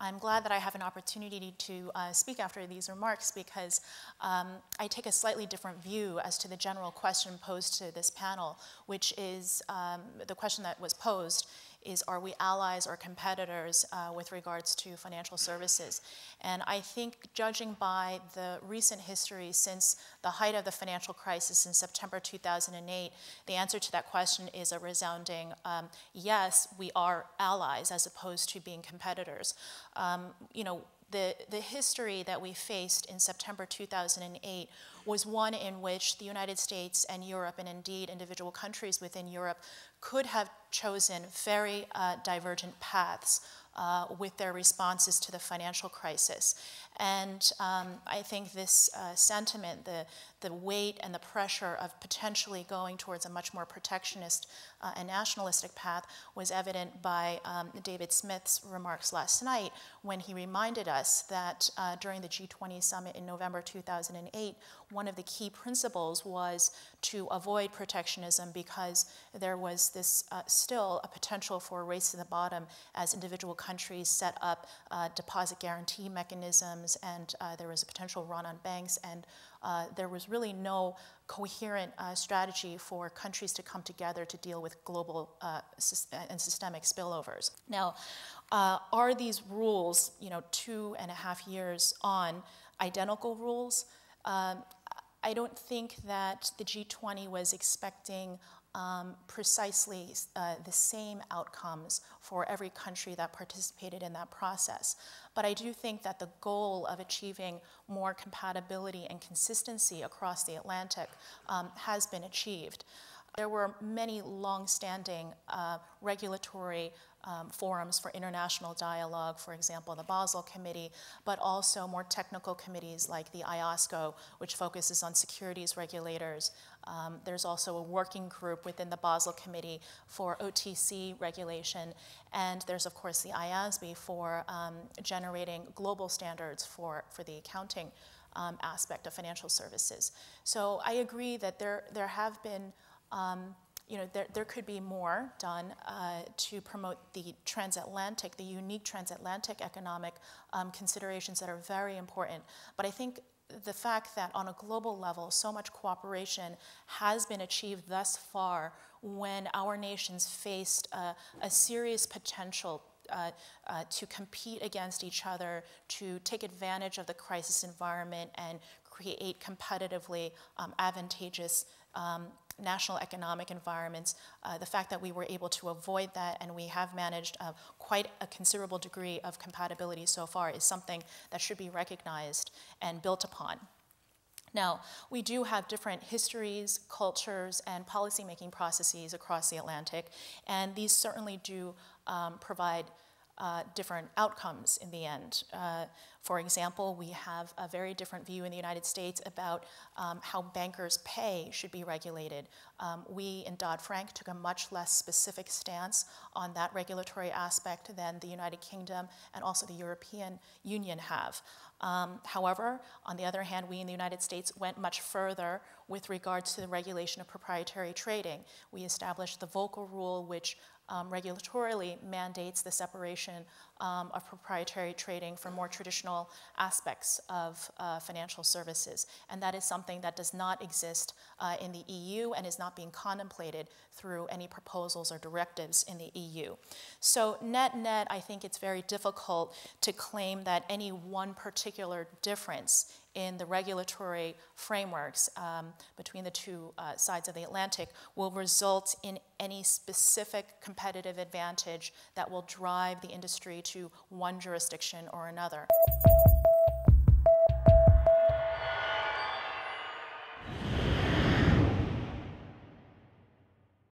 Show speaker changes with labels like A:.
A: I'm glad that I have an opportunity to speak after these remarks because I take a slightly different view as to the general question posed to this panel, which is the question that was posed is, are we allies or competitors with regards to financial services? And I think, judging by the recent history since the height of the financial crisis in September 2008, the answer to that question is a resounding yes, we are allies as opposed to being competitors. The history that we faced in September 2008 was one in which the United States and Europe, and indeed individual countries within Europe, could have chosen very divergent paths with their responses to the financial crisis. And I think this sentiment, the weight and the pressure of potentially going towards a much more protectionist and nationalistic path was evident by David Smith's remarks last night when he reminded us that during the G20 summit in November 2008, one of the key principles was to avoid protectionism because there was this still a potential for a race to the bottom as individual countries set up deposit guarantee mechanisms, and there was a potential run on banks, and there was really no coherent strategy for countries to come together to deal with global and systemic spillovers. Now, are these rules, 2.5 years on, identical rules? I don't think that the G20 was expecting precisely the same outcomes for every country that participated in that process. But I do think that the goal of achieving more compatibility and consistency across the Atlantic has been achieved. There were many long-standing regulatory forums for international dialogue, for example, the Basel Committee, but also more technical committees like the IOSCO, which focuses on securities regulators. There's also a working group within the Basel Committee for OTC regulation, and there's, of course, the IASB for generating global standards for the accounting aspect of financial services. So I agree that there have been there could be more done to promote the transatlantic, the unique transatlantic economic considerations that are very important. But I think the fact that on a global level, so much cooperation has been achieved thus far when our nations faced a serious potential to compete against each other, to take advantage of the crisis environment and create competitively advantageous national economic environments, the fact that we were able to avoid that and we have managed quite a considerable degree of compatibility so far is something that should be recognized and built upon. Now, we do have different histories, cultures, and policymaking processes across the Atlantic, and these certainly do provide different outcomes in the end. For example, we have a very different view in the United States about how bankers' pay should be regulated. We in Dodd-Frank took a much less specific stance on that regulatory aspect than the United Kingdom and also the European Union have. However, on the other hand, we in the United States went much further with regards to the regulation of proprietary trading. We established the Volcker Rule, which regulatorily mandates the separation of proprietary trading from more traditional aspects of financial services. And that is something that does not exist in the EU and is not being contemplated through any proposals or directives in the EU. So net-net, I think it's very difficult to claim that any one particular difference in the regulatory frameworks between the two sides of the Atlantic will result in any specific competitive advantage that will drive the industry to one jurisdiction or another.